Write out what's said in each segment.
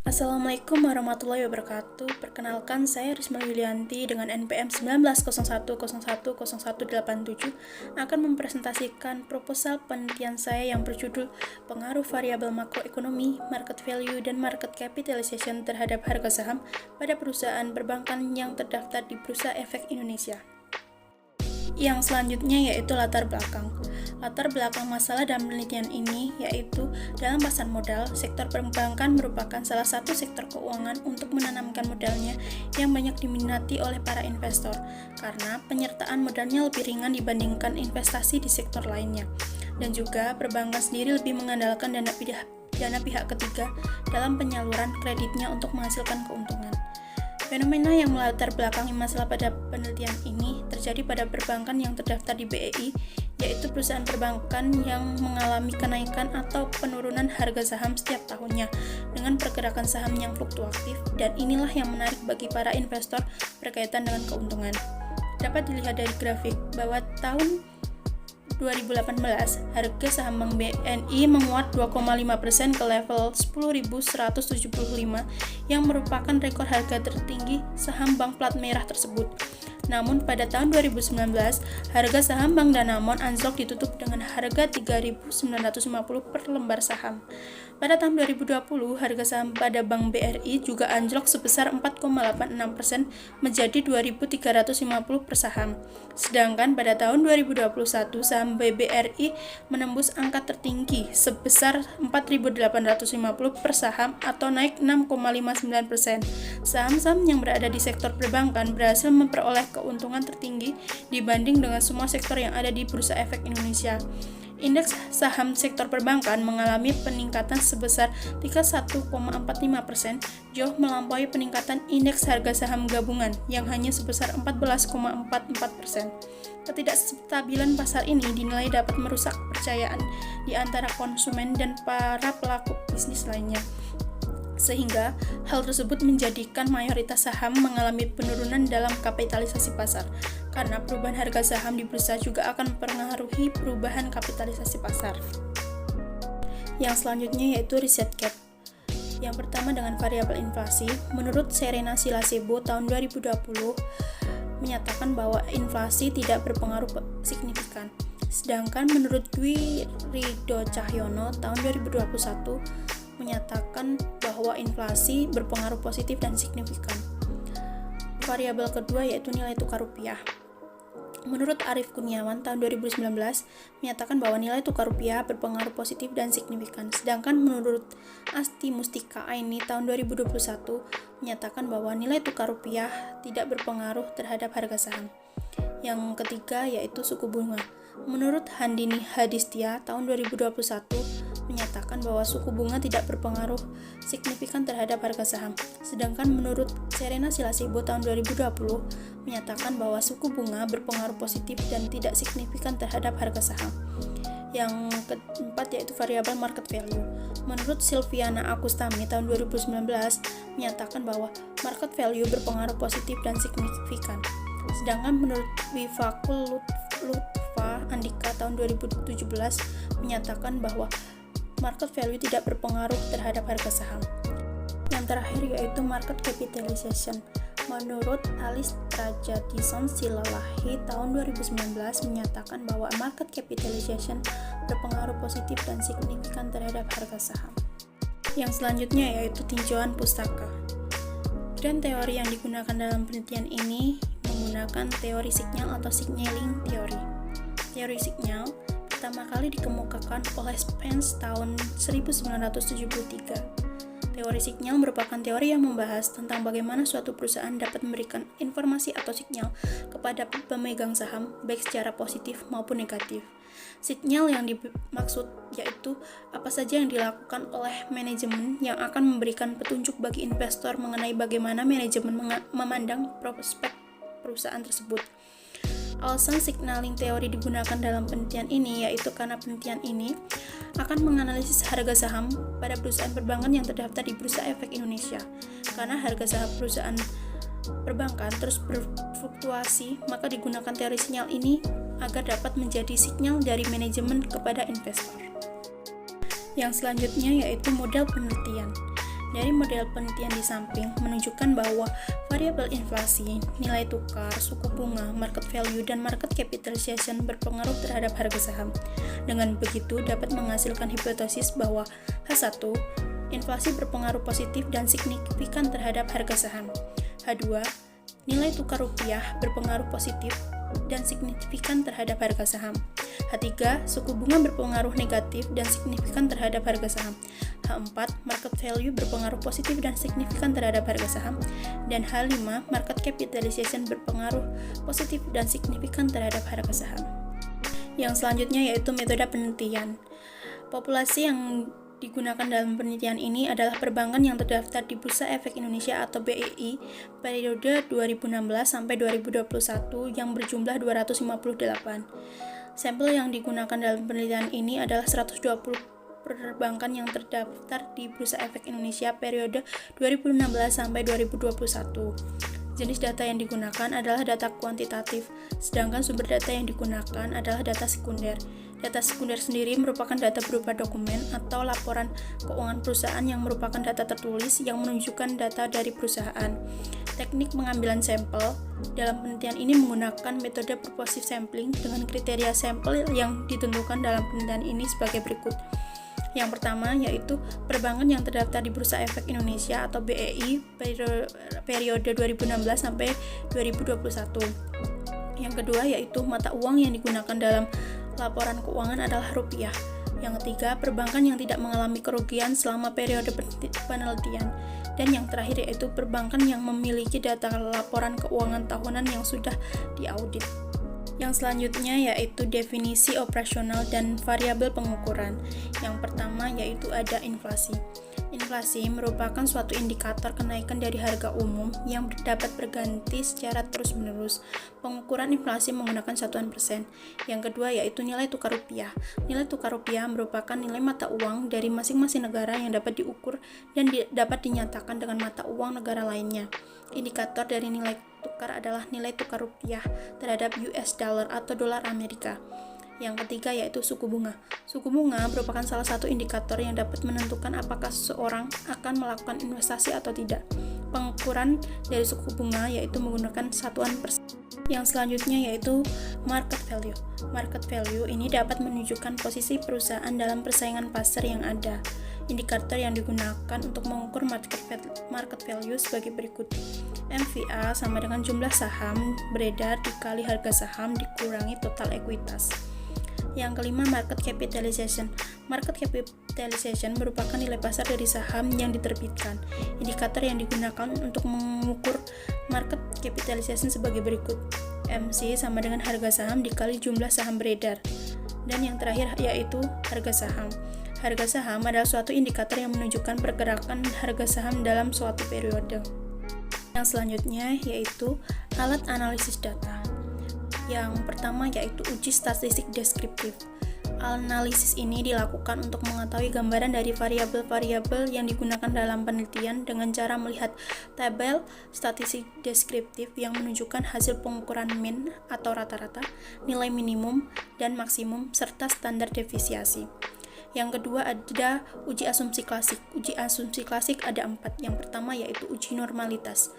Assalamualaikum warahmatullahi wabarakatuh. Perkenalkan, saya Risma Yulianti dengan NPM 1901010187 akan mempresentasikan proposal penelitian saya yang berjudul Pengaruh Variabel Makroekonomi, Market Value, dan Market Capitalization terhadap harga saham pada perusahaan perbankan yang terdaftar di Bursa Efek Indonesia. Yang selanjutnya yaitu latar belakang. Latar belakang masalah dalam penelitian ini yaitu dalam pasar modal, sektor perbankan merupakan salah satu sektor keuangan untuk menanamkan modalnya yang banyak diminati oleh para investor karena penyertaan modalnya lebih ringan dibandingkan investasi di sektor lainnya. Dan juga perbankan sendiri lebih mengandalkan dana pihak ketiga dalam penyaluran kreditnya untuk menghasilkan keuntungan. Fenomena yang melatar belakangi masalah pada penelitian ini terjadi pada perbankan yang terdaftar di BEI, yaitu perusahaan perbankan yang mengalami kenaikan atau penurunan harga saham setiap tahunnya dengan pergerakan saham yang fluktuatif, dan inilah yang menarik bagi para investor berkaitan dengan keuntungan. Dapat dilihat dari grafik bahwa tahun 2018, harga saham Bank BNI menguat 2,5% ke level 10.175 yang merupakan rekor harga tertinggi saham bank plat merah tersebut. Namun pada tahun 2019, harga saham Bank Danamon anjlok ditutup dengan harga 3.950 per lembar saham. Pada tahun 2020, harga saham pada Bank BRI juga anjlok sebesar 4,86% menjadi 2.350 per saham. Sedangkan pada tahun 2021, saham BBRI menembus angka tertinggi sebesar 4.850 per saham atau naik 6,59%. Saham-saham yang berada di sektor perbankan berhasil memperoleh keuntungan tertinggi dibanding dengan semua sektor yang ada di Bursa Efek Indonesia. Indeks saham sektor perbankan mengalami peningkatan sebesar 31,45%, jauh melampaui peningkatan indeks harga saham gabungan yang hanya sebesar 14,44%. Ketidakstabilan pasar ini dinilai dapat merusak kepercayaan di antara konsumen dan para pelaku bisnis lainnya, sehingga hal tersebut menjadikan mayoritas saham mengalami penurunan dalam kapitalisasi pasar, karena perubahan harga saham di bursa juga akan mempengaruhi perubahan kapitalisasi pasar. Yang selanjutnya yaitu riset gap. Yang pertama dengan variabel inflasi, menurut Serena Silasebo tahun 2020 menyatakan bahwa inflasi tidak berpengaruh signifikan. Sedangkan menurut Dwi Ridho Cahyono tahun 2021 menyatakan bahwa inflasi berpengaruh positif dan signifikan. Variabel kedua yaitu nilai tukar rupiah. Menurut Arief Kurniawan tahun 2019 menyatakan bahwa nilai tukar rupiah berpengaruh positif dan signifikan. Sedangkan menurut Asti Mustika Aini tahun 2021 menyatakan bahwa nilai tukar rupiah tidak berpengaruh terhadap harga saham. Yang ketiga yaitu suku bunga. Menurut Handini Hadistia tahun 2021 menyatakan bahwa suku bunga tidak berpengaruh signifikan terhadap harga saham. Sedangkan menurut Serena Silasebo tahun 2020 menyatakan bahwa suku bunga berpengaruh positif dan tidak signifikan terhadap harga saham. Yang keempat yaitu variabel market value. Menurut Silviana Agustami tahun 2019 menyatakan bahwa market value berpengaruh positif dan signifikan. Sedangkan menurut Wifakul Lutfa Andika tahun 2017 menyatakan bahwa market value tidak berpengaruh terhadap harga saham. Yang terakhir yaitu market capitalization. Menurut Alice Trajadison Silalahi tahun 2019 menyatakan bahwa market capitalization berpengaruh positif dan signifikan terhadap harga saham. Yang selanjutnya yaitu tinjauan pustaka. Dan teori yang digunakan dalam penelitian ini menggunakan teori signal atau signaling theory. Teori signal pertama kali dikemukakan oleh Spence tahun 1973. Teori signal merupakan teori yang membahas tentang bagaimana suatu perusahaan dapat memberikan informasi atau signal kepada pemegang saham, baik secara positif maupun negatif. Signal yang dimaksud yaitu apa saja yang dilakukan oleh manajemen yang akan memberikan petunjuk bagi investor mengenai bagaimana manajemen memandang prospek perusahaan tersebut. Alasan signaling teori digunakan dalam penelitian ini yaitu karena penelitian ini akan menganalisis harga saham pada perusahaan perbankan yang terdaftar di Bursa Efek Indonesia. Karena harga saham perusahaan perbankan terus berfluktuasi, maka digunakan teori sinyal ini agar dapat menjadi sinyal dari manajemen kepada investor. Yang selanjutnya yaitu model penelitian. Dari model penelitian di samping menunjukkan bahwa variabel inflasi, nilai tukar, suku bunga, market value, dan market capitalization berpengaruh terhadap harga saham. Dengan begitu dapat menghasilkan hipotesis bahwa H1, inflasi berpengaruh positif dan signifikan terhadap harga saham. H2, nilai tukar rupiah berpengaruh positif dan signifikan terhadap harga saham. H3, suku bunga berpengaruh negatif dan signifikan terhadap harga saham. H4, market value berpengaruh positif dan signifikan terhadap harga saham. Dan H5, market capitalization berpengaruh positif dan signifikan terhadap harga saham. Yang selanjutnya yaitu metode penelitian. Populasi yang digunakan dalam penelitian ini adalah perbankan yang terdaftar di Bursa Efek Indonesia atau BEI periode 2016 sampai 2021 yang berjumlah 258. Sampel yang digunakan dalam penelitian ini adalah 120 perbankan yang terdaftar di Bursa Efek Indonesia periode 2016 sampai 2021. Jenis data yang digunakan adalah data kuantitatif, sedangkan sumber data yang digunakan adalah data sekunder. Data sekunder sendiri merupakan data berupa dokumen atau laporan keuangan perusahaan yang merupakan data tertulis yang menunjukkan data dari perusahaan. Teknik pengambilan sampel dalam penelitian ini menggunakan metode purposive sampling dengan kriteria sampel yang ditentukan dalam penelitian ini sebagai berikut. Yang pertama yaitu perbankan yang terdaftar di Bursa Efek Indonesia atau BEI periode 2016 sampai 2021. Yang kedua yaitu mata uang yang digunakan dalam laporan keuangan adalah rupiah. Yang ketiga, perbankan yang tidak mengalami kerugian selama periode penelitian. Dan yang terakhir yaitu perbankan yang memiliki data laporan keuangan tahunan yang sudah diaudit. Yang selanjutnya yaitu definisi operasional dan variabel pengukuran. Yang pertama yaitu ada inflasi. Inflasi merupakan suatu indikator kenaikan dari harga umum yang dapat berganti secara terus-menerus. Pengukuran inflasi menggunakan satuan persen. Yang kedua yaitu nilai tukar rupiah. Nilai tukar rupiah merupakan nilai mata uang dari masing-masing negara yang dapat diukur dan dapat dinyatakan dengan mata uang negara lainnya. Indikator dari nilai tukar adalah nilai tukar rupiah terhadap US dollar atau dolar Amerika. Yang ketiga yaitu suku bunga. Suku bunga merupakan salah satu indikator yang dapat menentukan apakah seseorang akan melakukan investasi atau tidak. Pengukuran dari suku bunga yaitu menggunakan satuan persen. Yang selanjutnya yaitu market value. Market value ini dapat menunjukkan posisi perusahaan dalam persaingan pasar yang ada. Indikator yang digunakan untuk mengukur market value sebagai berikut. MVA sama dengan jumlah saham beredar dikali harga saham dikurangi total ekuitas. Yang kelima, market capitalization. Market capitalization merupakan nilai pasar dari saham yang diterbitkan. Indikator yang digunakan untuk mengukur market capitalization sebagai berikut. MC sama dengan harga saham dikali jumlah saham beredar. Dan yang terakhir yaitu harga saham. Harga saham adalah suatu indikator yang menunjukkan pergerakan harga saham dalam suatu periode. Yang selanjutnya yaitu alat analisis data. Yang pertama yaitu uji statistik deskriptif. Analisis ini dilakukan untuk mengetahui gambaran dari variabel-variabel yang digunakan dalam penelitian dengan cara melihat tabel statistik deskriptif yang menunjukkan hasil pengukuran mean atau rata-rata, nilai minimum dan maksimum, serta standar deviasi. Yang kedua ada uji asumsi klasik. Uji asumsi klasik ada 4. Yang pertama yaitu uji normalitas.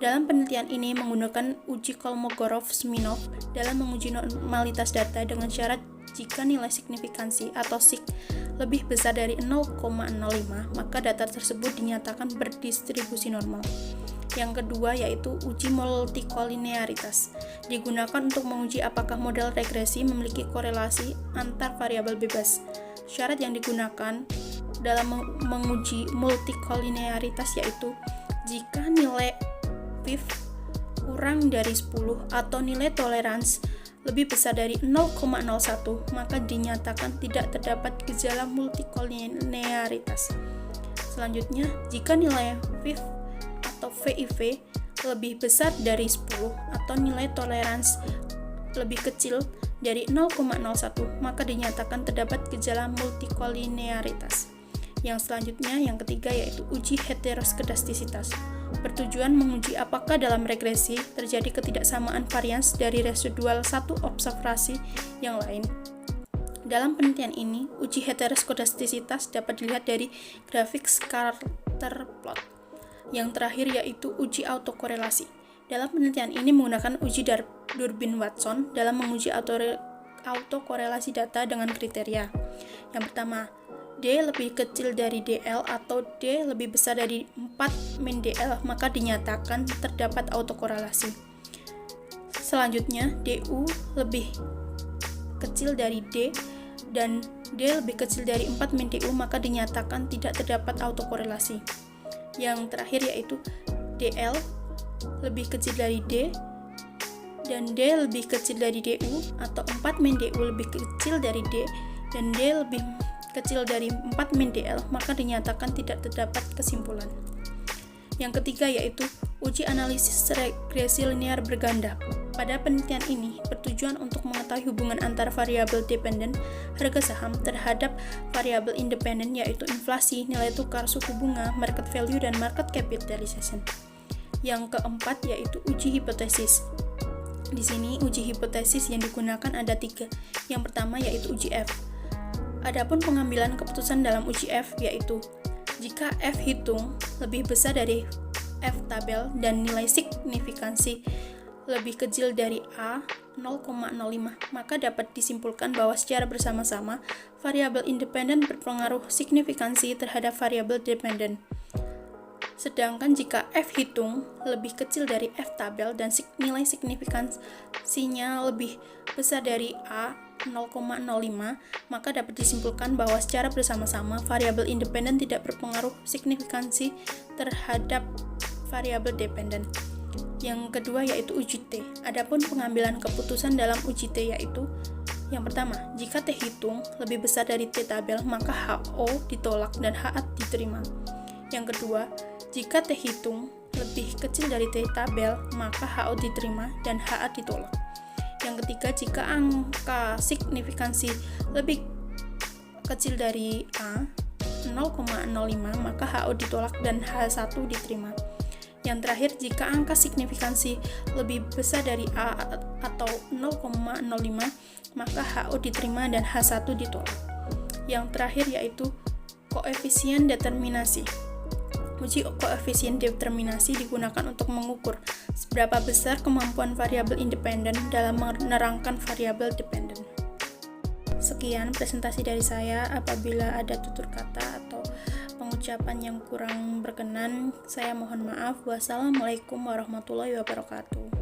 Dalam penelitian ini menggunakan uji Kolmogorov-Smirnov dalam menguji normalitas data dengan syarat jika nilai signifikansi atau sig lebih besar dari 0,05 maka data tersebut dinyatakan berdistribusi normal. Yang kedua yaitu uji multikolinearitas. Digunakan untuk menguji apakah model regresi memiliki korelasi antar variabel bebas. Syarat yang digunakan dalam menguji multikolinearitas yaitu jika nilai PIV kurang dari 10 atau nilai toleransi lebih besar dari 0,01 maka dinyatakan tidak terdapat gejala multikolinearitas. Selanjutnya, jika nilai PIV atau VIV lebih besar dari 10 atau nilai toleransi lebih kecil dari 0,01 maka dinyatakan terdapat gejala multikolinearitas. Yang selanjutnya, yang ketiga yaitu uji heteroskedastisitas. Bertujuan menguji apakah dalam regresi terjadi ketidaksamaan varians dari residual satu observasi yang lain. Dalam penelitian ini, uji heteroskedastisitas dapat dilihat dari grafik skala scatter plot. Yang terakhir yaitu uji autokorelasi. Dalam penelitian ini menggunakan uji Durbin-Watson dalam menguji autokorelasi data dengan kriteria. Yang pertama, D lebih kecil dari DL atau D lebih besar dari 4 min DL, maka dinyatakan terdapat autokorelasi. Selanjutnya, DU lebih kecil dari D dan D lebih kecil dari 4 min DU, maka dinyatakan tidak terdapat autokorelasi. Yang terakhir yaitu DL lebih kecil dari D dan D lebih kecil dari DU, atau 4 min DU lebih kecil dari D dan D lebih kecil dari 4 min DL, maka dinyatakan tidak terdapat kesimpulan. Yang ketiga yaitu uji analisis regresi linear berganda. Pada penelitian ini bertujuan untuk mengetahui hubungan antara variabel dependen harga saham terhadap variabel independen, yaitu inflasi, nilai tukar, suku bunga, market value, dan market capitalization. Yang keempat yaitu uji hipotesis. Di sini uji hipotesis yang digunakan ada 3. Yang pertama yaitu uji F. Adapun pengambilan keputusan dalam uji F yaitu jika F hitung lebih besar dari F tabel dan nilai signifikansi lebih kecil dari A 0,05, maka dapat disimpulkan bahwa secara bersama-sama variabel independen berpengaruh signifikansi terhadap variabel dependen. Sedangkan jika F hitung lebih kecil dari F tabel dan nilai signifikansinya lebih besar dari A 0,05, maka dapat disimpulkan bahwa secara bersama-sama variabel independen tidak berpengaruh signifikansi terhadap variabel dependen. Yang kedua yaitu uji T. Adapun pengambilan keputusan dalam uji T yaitu yang pertama, jika T hitung lebih besar dari T tabel, maka HO ditolak dan HA diterima. Yang kedua, jika T hitung lebih kecil dari T tabel, maka HO diterima dan HA ditolak. Yang ketiga, jika angka signifikansi lebih kecil dari A 0,05, maka HO ditolak dan H1 diterima. Yang terakhir, jika angka signifikansi lebih besar dari A atau 0,05, maka HO diterima dan H1 ditolak. Yang terakhir yaitu koefisien determinasi. Uji koefisien determinasi digunakan untuk mengukur seberapa besar kemampuan variabel independen dalam menerangkan variabel dependen. Sekian presentasi dari saya. Apabila ada tutur kata atau pengucapan yang kurang berkenan, saya mohon maaf. Wassalamualaikum warahmatullahi wabarakatuh.